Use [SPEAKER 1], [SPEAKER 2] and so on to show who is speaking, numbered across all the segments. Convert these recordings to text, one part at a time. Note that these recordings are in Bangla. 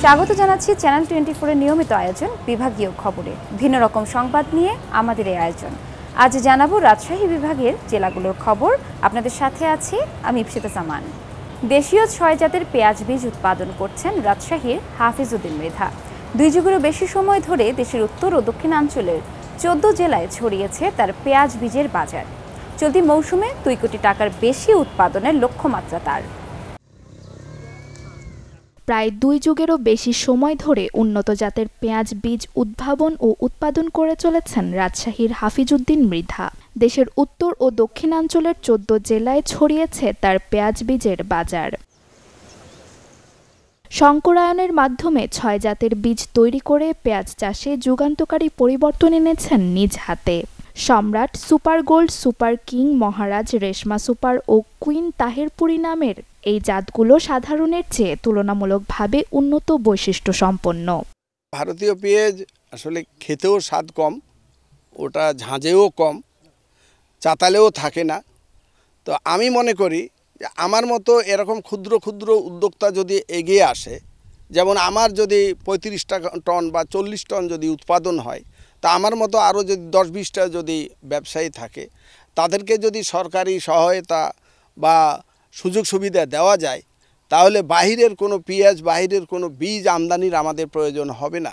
[SPEAKER 1] স্বাগত জানাচ্ছি চ্যানেল 24 এর নিয়মিত আয়োজন বিভাগীয় খবরে। ভিন্ন রকম সংবাদ নিয়ে আমাদের এই আয়োজন। আজ জানাবো রাজশাহী বিভাগের জেলাগুলোর খবর। আপনাদের সাথে আছি আমি ইপসিতা জামান। দেশীয় 6 জাতের পেঁয়াজ বীজ উৎপাদন করছেন রাজশাহীর হাফিজউদ্দিন মৃধা। 2 যুগেরও বেশি সময় ধরে দেশের উত্তর ও দক্ষিণাঞ্চলের 14 জেলায় ছড়িয়েছে তার পেঁয়াজ বীজের বাজার। চলতি মৌসুমে 2 কোটি টাকার বেশি উৎপাদনের লক্ষ্যমাত্রা তার।
[SPEAKER 2] প্রায় 2 যুগেরও বেশি সময় ধরে উন্নত জাতের পেঁয়াজ বীজ উদ্ভাবন ও উৎপাদন করে চলেছেন রাজশাহীর হাফিজউদ্দিন মৃধা। দেশের উত্তর ও দক্ষিণাঞ্চলের 14 জেলায় ছড়িয়েছে তার পেঁয়াজ বীজের বাজার। সংকরায়নের মাধ্যমে 6 জাতের বীজ তৈরি করে পেঁয়াজ চাষে যুগান্তকারী পরিবর্তন এনেছেন নিজ হাতে। সম্রাট, সুপার গোল্ড, সুপার কিং, মহারাজ, রেশমা সুপার ও কুইন তাহেরপুরি নামের এই জাতগুলো সাধারণের চেয়ে তুলনামূলকভাবে উন্নত বৈশিষ্ট্য সম্পন্ন।
[SPEAKER 3] ভারতীয় পেঁয়াজ আসলে খেতেও স্বাদ কম, ওটা ঝাঁঝেও কম, চাতালেও থাকে না। তো আমি মনে করি যে আমার মতো এরকম ক্ষুদ্র ক্ষুদ্র উদ্যোক্তা যদি এগিয়ে আসে, যেমন আমার যদি 35 টন বা 40 টন যদি উৎপাদন হয়, তা আমার মতো আরও যদি 10-20টা যদি ব্যবসায়ী থাকে, তাদেরকে যদি সরকারি সহায়তা বা সুযোগ সুবিধা দেওয়া যায়, তাহলে বাহিরের কোনো পেঁয়াজ, বাহিরের কোনো বীজ আমদানির আমাদের প্রয়োজন হবে না।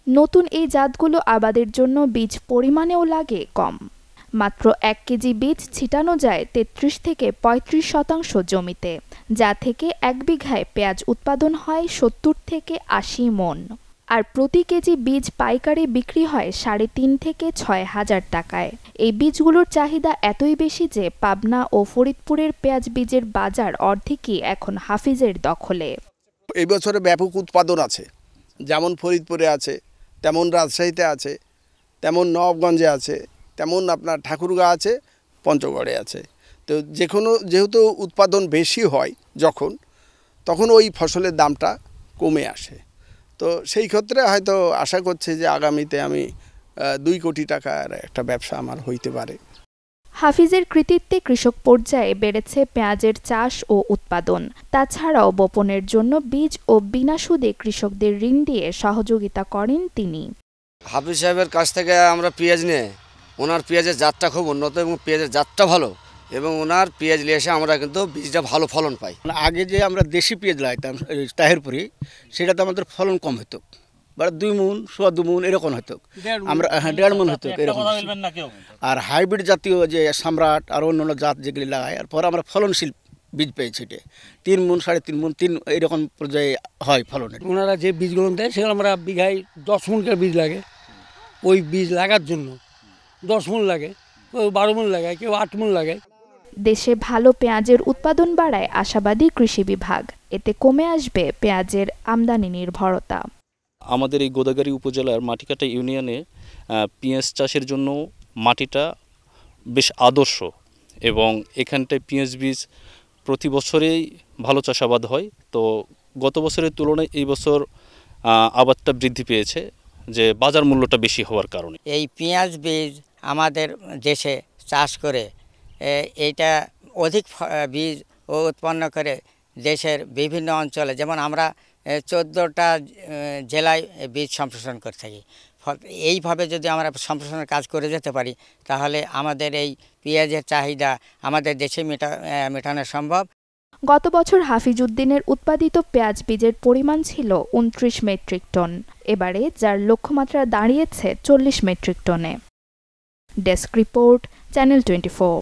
[SPEAKER 2] নতুন এই জাতগুলো আবাদের জন্য বীজ পরিমাণেও লাগে কম। মাত্র 1 কেজি বীজ ছিটানো যায় 33 থেকে 35% জমিতে, যা থেকে 1 বিঘায় পেঁয়াজ উৎপাদন হয় 70 থেকে 80 মণ। আর প্রতি কেজি বীজ পাইকারি বিক্রি হয় 3.5 থেকে 6 হাজার টাকায়। এই বীজগুলোর চাহিদা এতই বেশি যে পাবনা ও ফরিদপুরের পেঁয়াজ বীজের বাজার অর্ধেকই এখন হাফিজের দখলে।
[SPEAKER 3] এই বছরে ব্যাপক উৎপাদন আছে, যেমন ফরিদপুরে আছে, তেমন রাজশাহীতে আছে, তেমন নবাবগঞ্জে আছে, তেমন আপনার ঠাকুরগাঁ আছে, পঞ্চগড়ে আছে। তো যেহেতু উৎপাদন বেশি হয় তখন ওই ফসলের দামটা কমে আসে। তো সেই ক্ষেত্রে হয়তো আশা করছে যে আগামীতে আমি 2 কোটি টাকার একটা ব্যবসা আমার হইতে পারে।
[SPEAKER 2] হাফিজের কৃতিত্বে কৃষক পর্যায়ে বেড়েছে পেঁয়াজের চাষ ও উৎপাদন। তাছাড়াও বপনের জন্য বীজ ও বিনা সুদে কৃষকদের ঋণ দিয়ে সহযোগিতা করেন তিনি।
[SPEAKER 4] হাফিজ সাহেবের কাছ থেকে আমরা পেঁয়াজ নিয়ে, ওনার পেঁয়াজের জাতটা খুব উন্নত এবং পেঁয়াজের জাতটা ভালো, এবং ওনার পেঁয়াজ নিয়ে এসে আমরা কিন্তু বীজটা ভালো ফলন পাই।
[SPEAKER 5] আগে যে আমরা দেশি পেঁয়াজ লাগাইতাম তাহেরপুরি, সেটাতে আমাদের ফলন কম হতো, বা 2 মণ, 2.25 মণ এরকম হতো। আমরা 1.5 মণ হতো এরকম। আর হাইব্রিড জাতীয় যে সম্রাট আর অন্যান্য জাত যেগুলি লাগায়, আর পরে আমরা ফলনশীল বীজ পেয়েছি, 3 মণ, 3.5 মণ, 3 এরকম পর্যায়ে হয় ফলনের।
[SPEAKER 6] ওনারা যে বীজগুলো দেয় সেগুলো আমরা বিঘায় 10 মণ করে বীজ লাগে। ওই বীজ লাগার জন্য 10 মণ লাগে, কেউ 12 মণ লাগায়, কেউ 8 মণ লাগায়।
[SPEAKER 2] দেশে ভালো পেঁয়াজের উৎপাদন বাড়ায় আশাবাদী কৃষি বিভাগ। এতে কমে আসবে পেঁয়াজের আমদানি নির্ভরতা।
[SPEAKER 7] আমাদের এই গোদাগাড়ী উপজেলার মাটিকাটা ইউনিয়নে পেঁয়াজ চাষের জন্য মাটিটা বেশ আদর্শ, এবং এখানটায় পেঁয়াজ বীজ প্রতি বছরেই ভালো চাষাবাদ হয়। তো গত বছরের তুলনায় এই বছর আবাদটা বৃদ্ধি পেয়েছে, যে বাজার মূল্যটা বেশি হওয়ার কারণে।
[SPEAKER 8] এই পেঁয়াজ বীজ আমাদের দেশে চাষ করে এইটা অধিক বীজ ও উৎপন্ন করে দেশের বিভিন্ন অঞ্চলে, যেমন আমরা 14টা জেলায় বীজ সম্প্রসারণ করে থাকি। এইভাবে যদি আমরা সম্প্রসারণের কাজ করে যেতে পারি, তাহলে আমাদের এই পেঁয়াজের চাহিদা আমাদের দেশে মেটানো সম্ভব।
[SPEAKER 2] গত বছর হাফিজউদ্দিনের উৎপাদিত পেঁয়াজ বীজের পরিমাণ ছিল 29 মেট্রিক টন। এবারে যার লক্ষ্যমাত্রা দাঁড়িয়েছে 40 মেট্রিক টনে। Desk report, channel 24।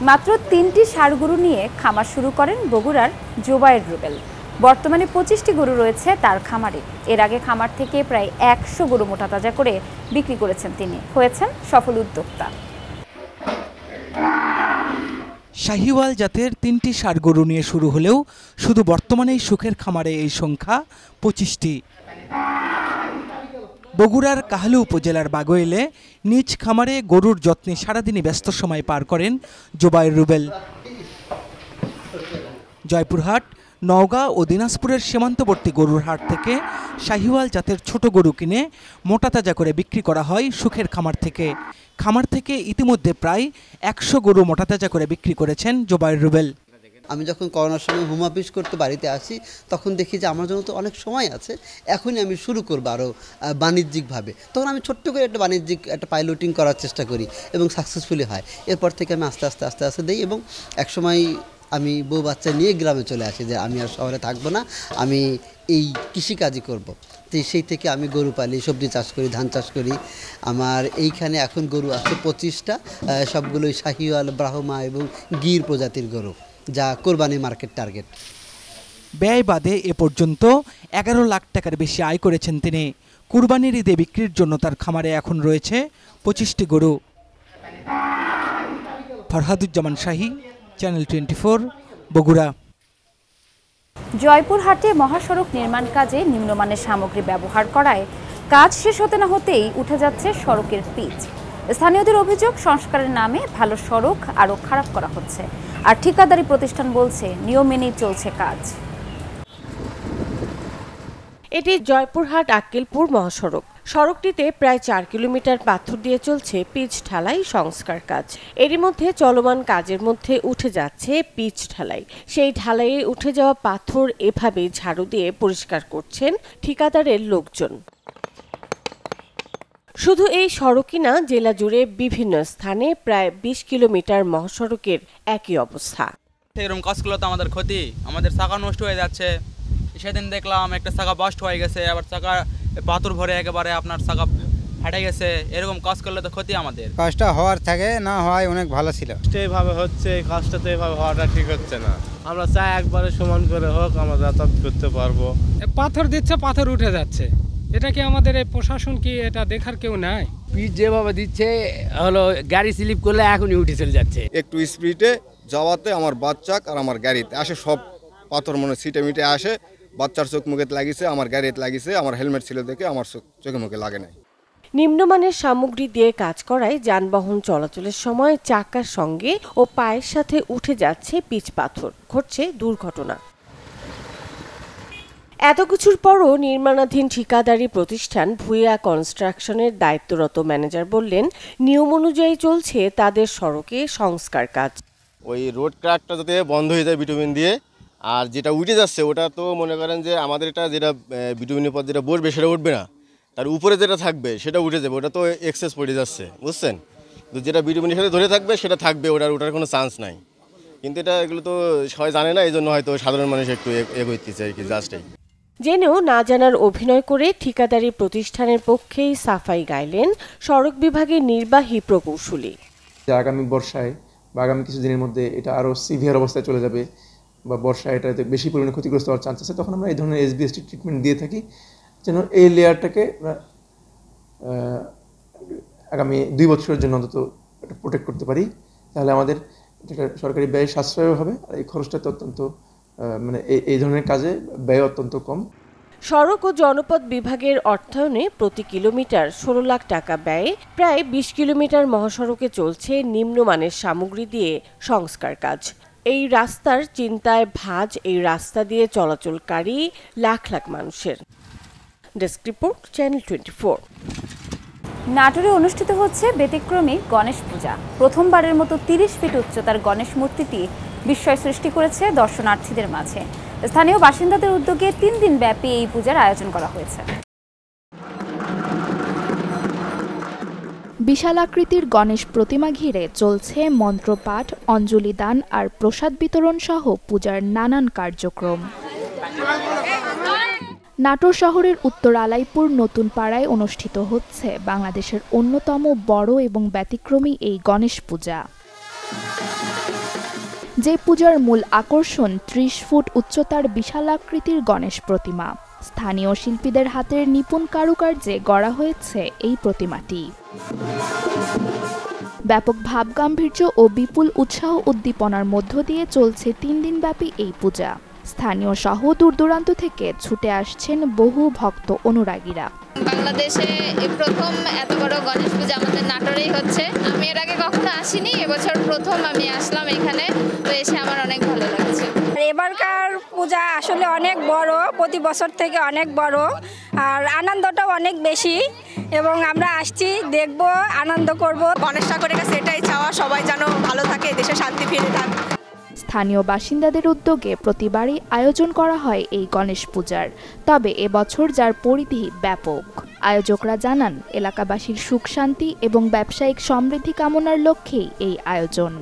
[SPEAKER 1] মাত্র 3টি ষাঁড় গরু নিয়ে খামার শুরু করেন বগুড়ার জুবায়ের রুবেল। বর্তমানে 25টি গরু রয়েছে তার খামারে। এর আগে খামার থেকে প্রায় 100 গরু মোটা তাজা করে বিক্রি করেছেন তিনি। হয়েছেন সফল উদ্যোক্তা।
[SPEAKER 9] শাহিওয়াল জাতের 3টি ষাঁড় গরু নিয়ে শুরু হলেও শুধু বর্তমানেই সুখের খামারে এই সংখ্যা 25টি। বগুড়ার কাহালু উপজেলার বাগোইলে নিজ খামারে গরুর যত্নে সারাদিনই ব্যস্ত সময় পার করেন জুবায়ের রুবেল। জয়পুরহাট, নওগাঁ ও দিনাজপুরের সীমান্তবর্তী গরুর হাট থেকে শাহিওয়াল জাতের ছোট গরু কিনে মোটা তাজা করে বিক্রি করা হয় সুখের খামার থেকে। খামার থেকে ইতিমধ্যে প্রায় 100 গরু মোটা তাজা করে বিক্রি করেছেন জুবায়ের রুবেল।
[SPEAKER 10] আমি যখন করোনার সময় হোম অফিস করতে বাড়িতে আসি তখন দেখি যে আমার জন্য তো অনেক সময় আছে, এখনই আমি শুরু করবো আরও বাণিজ্যিকভাবে। তখন আমি ছোট্ট করে একটা পাইলটিং করার চেষ্টা করি এবং সাকসেসফুলি হয়। এরপর থেকে আমি আস্তে আস্তে দিই এবং একসময় আমি বউ বাচ্চা নিয়ে গ্রামে চলে আসি যে আমি আর শহরে থাকবো না, আমি এই কৃষিকাজই করব। তো সেই থেকে আমি গরু পালি, সবজি চাষ করি, ধান চাষ করি। আমার এইখানে এখন গরু আছে 25টা, সবগুলোই শাহিওয়াল, ব্রাহ্মা এবং গির প্রজাতির গরু, যা কোরবানি মার্কেট টার্গেট।
[SPEAKER 9] ব্যয় বাদে এ পর্যন্ত 11 লাখ টাকার বেশি আয় করেছেন তিনি। কুরবানির ঈদে বিক্রির জন্য তার খামারে এখন রয়েছে 25টি গরু। ফরহাদুজ্জামান শাহী, চ্যানেল 24, বগুড়া।
[SPEAKER 1] জয়পুরহাটে মহাসড়ক নির্মাণ কাজে নিম্নমানের সামগ্রী ব্যবহার করায় কাজ শেষ হতে না হতেই উঠে যাচ্ছে সড়কের পিচ। স্থানীয়দের অভিযোগ, সংস্কারের নামে ভালো সড়ক আরও খারাপ করা হচ্ছে, আর ঠিকাদারি প্রতিষ্ঠান বলছে নিয়ম মেনেই চলছে কাজ।
[SPEAKER 11] এটি জয়পুরহাট আক্কেলপুর মহাসড়ক। সড়কটিতে প্রায় 4 কিলোমিটার পাথর দিয়ে চলছে পিচ ঢালাই সংস্কার কাজ। এরই মধ্যে চলমান কাজের মধ্যে উঠে যাচ্ছে পিচ ঢালাই। সেই ঢালাইয়ে উঠে যাওয়া পাথর এভাবে ঝাড়ু দিয়ে পরিষ্কার করছেন ঠিকাদারের লোকজন। শুধু এই সড়কই না, জেলা জুড়ে বিভিন্ন স্থানে প্রায় 20 কিলোমিটার মহাসড়কের একই অবস্থা।
[SPEAKER 12] এরকম কাজগুলো তো আমাদের ক্ষতি, আমাদের চাকা নষ্ট হয়ে যাচ্ছে। সেদিন দেখলাম একটা চাকা বাস্ট হয়ে গেছে, আবার চাকা পাথর ভরে একেবারে আপনার চাকা ফাটে গেছে। এরকম কাজ করলে তো ক্ষতি আমাদের।
[SPEAKER 13] কাজটা হওয়ার থাকে না হয় অনেক ভালো ছিল।
[SPEAKER 14] এইভাবে হচ্ছে, কাজটা তো এইভাবে হওয়াটা ঠিক হচ্ছে না। আমরা চাই একবারে সমান করে হোক, আমরা যাতায়াত করতে পারবো।
[SPEAKER 15] পাথর দিচ্ছে, পাথর উঠে যাচ্ছে। এটা কি আমাদের এই প্রশাসন কি এটা দেখার কেউ নাই?
[SPEAKER 16] পিচ যেভাবে দিচ্ছে হলো গাড়ি স্লিপ করলে এখনই উঠে চলে যাচ্ছে।
[SPEAKER 17] একটু স্পিডে যাওয়াতে আমার বাচ্চা আর আমার গাড়িতে আসে সব পাথর মনে সিটে মিটে আসে। বাচ্চার চোখ মুখে লাগিয়েছে, আমার গাড়িতে লাগিয়েছে, আমার হেলমেট ছিল দেখে আমার চোখে মুখে লাগে নাই।
[SPEAKER 11] নিম্নমানের সামগ্রী দিয়ে কাজ করায় যানবাহন চলাচলের সময় চাকার সঙ্গে ও পায়ের সাথে উঠে যাচ্ছে পিচ পাথর, ঘটছে দুর্ঘটনা। এত কিছুর পরও নির্মাণাধীন ঠিকাদারি প্রতিষ্ঠান ভূয়া কনস্ট্রাকশনের দায়িত্বরত ম্যানেজার বললেন, নিয়ম অনুযায়ী চলছে তাদের সড়কে সংস্কার কাজ।
[SPEAKER 18] ওই রোড ক্র্যাকটা যাতে বন্ধ হয়ে যায় বিটুমিন দিয়ে, আর যেটা উঠে যাচ্ছে ওটা তো মনে করেন যে আমাদের এটা যেটা বিটুমিনের পর যেটা বসবে সেটা উঠবে না, তার উপরে যেটা থাকবে সেটা উঠে যাবে। ওটা তো এক্সেস পড়ে যাচ্ছে, বুঝছেন? তো যেটা বিটুমিনের সাথে ধরে থাকবে সেটা থাকবে, ওটার কোনো চান্স নাই। কিন্তু এগুলো তো সবাই জানে না, এই জন্য হয়তো সাধারণ মানুষ একটু এগোইতেছে আর কি, জাস্টই।
[SPEAKER 11] জেনেও না জানার অভিনয় করে ঠিকাদারি প্রতিষ্ঠানের পক্ষেই সাফাই গাইলেন সড়ক বিভাগের নির্বাহী প্রকৌশলী।
[SPEAKER 19] আগামী বর্ষায় বা আগামী কিছুদিনের মধ্যে এটা আরও সিভিয়ার অবস্থায় চলে যাবে বা বর্ষায় এটাতে বেশি পরিমাণে ক্ষতিগ্রস্ত হওয়ার চান্স আছে, তখন আমরা এই ধরনের এসবিএসটি ট্রিটমেন্ট দিয়ে থাকি, যেন এই লেয়ারটাকে আগামী 2 বছরের জন্য অন্তত এটা প্রোটেক্ট করতে পারি। তাহলে আমাদের সরকারি ব্যয় সাশ্রয় হবে, আর এই খরচটা তো অত্যন্ত এই ধরনের কাজে ব্যয় অত্যন্ত কম।
[SPEAKER 11] সড়ক ও জনপথ বিভাগের অর্থায়নে প্রতি কিলোমিটার 16 লাখ টাকা ব্যয়ে প্রায় 20 কিলোমিটার মহাসড়কে চলছে নিম্নমানের সামগ্রী দিয়ে সংস্কার কাজ। এই রাস্তার চিন্তায় ভাঁজ এই রাস্তা দিয়ে চলাচলকারী লাখ লাখ মানুষের। Desk report, channel 24।
[SPEAKER 1] নাটোরে অনুষ্ঠিত হচ্ছে ব্যতিক্রমী গণেশ পূজা। প্রথমবারের মতো 30 ফিট উচ্চতার গণেশ মূর্তিটি বিস্ময় সৃষ্টি করেছে দর্শনার্থীদের মাঝে। স্থানীয় বাসিন্দাদের উদ্যোগে 3 দিন ব্যাপী এই পূজার আয়োজন করা হয়েছে।
[SPEAKER 2] বিশাল আকৃতির গণেশ প্রতিমা ঘিরে চলছে মন্ত্রপাঠ, অঞ্জলি দান আর প্রসাদ বিতরণ সহ পূজার নানান কার্যক্রম। নাটোর শহরের উত্তর আলাইপুর নতুন পাড়ায় অনুষ্ঠিত হচ্ছে বাংলাদেশের অন্যতম বড় এবং ব্যতিক্রমী এই গণেশ পূজা। যে পূজার মূল আকর্ষণ 30 ফুট উচ্চতার বিশাল আকৃতির গণেশ প্রতিমা। স্থানীয় শিল্পীদের হাতের নিপুণ কারুকার্যে গড়া হয়েছে এই প্রতিমাটি। ব্যাপক ভাবগাম্ভীর্য ও বিপুল উৎসাহ উদ্দীপনার মধ্য দিয়ে চলছে 3 দিনব্যাপী এই পূজা। স্থানীয় সহ দূর দূরান্ত থেকে ছুটে আসছেন বহু ভক্ত অনুরাগীরা।
[SPEAKER 20] বাংলাদেশে প্রথম এত বড় গণেশ পূজা আমাদের নাটোরেই হচ্ছে। আমি এর আগে কখনো আসিনি, এবছর প্রথম আমি আসলাম এখানে, তো এসে আমার অনেক ভালো লাগছে।
[SPEAKER 21] এবারকার পূজা আসলে অনেক বড়, প্রতি বছর থেকে অনেক বড়, আর আনন্দটাও অনেক বেশি, এবং আমরা আসছি দেখব, আনন্দ করব।
[SPEAKER 22] গণেশ ঠাকুরের কাছে এটাই চাওয়া, সবাই যেন ভালো থাকে, দেশে শান্তি ফিরে থাকে।
[SPEAKER 2] স্থানীয় বাসিন্দাদের উদ্যোগে প্রতিবারই আয়োজন করা হয় এই গণেশ পূজার, তবে এবছর যার পরিধি ব্যাপক। আয়োজকরা জানান, এলাকাবাসীর সুখ শান্তি এবং ব্যবসায়িক সমৃদ্ধি কামনার লক্ষ্যেই এই আয়োজন।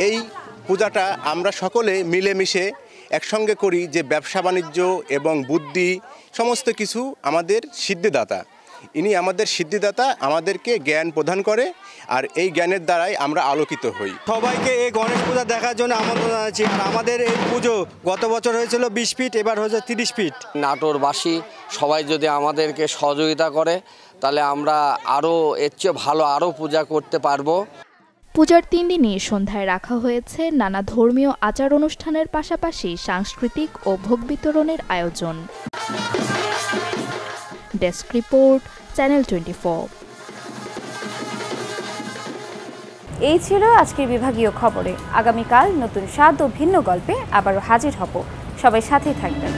[SPEAKER 3] এই পূজাটা আমরা সকলে মিলেমিশে একসঙ্গে করি, যে ব্যবসা বাণিজ্য এবং বুদ্ধি সমস্ত কিছু আমাদের সিদ্ধিদাতা। ইনি আমাদের সিদ্ধিদাতা, আমাদেরকে জ্ঞান প্রদান করে, আর এই জ্ঞানের দ্বারাই আমরা আলোকিত হই।
[SPEAKER 22] সবাইকে এই গণেশ পূজা দেখার জন্য আমন্ত্রণ জানাচ্ছি। আর আমাদের এই পুজো গত বছর হয়েছিল 20 ফিট, এবার হয়েছে 30 ফিট।
[SPEAKER 4] নাটোরবাসী সবাই যদি আমাদেরকে সহযোগিতা করে তাহলে আমরা আরও এর চেয়ে ভালো আরও পূজা করতে পারবো।
[SPEAKER 2] পূজার 3 দিনই সন্ধ্যায় রাখা হয়েছে নানা ধর্মীয় আচার অনুষ্ঠানের পাশাপাশি সাংস্কৃতিক ও ভোগ বিতরণের আয়োজন। Desk report, channel 24।
[SPEAKER 1] এই ছিল আজকের বিভাগীয় খবরে। আগামীকাল নতুন স্বাদ ও ভিন্ন গল্পে আবারও হাজির হব। সবাই সাথেই থাকবেন।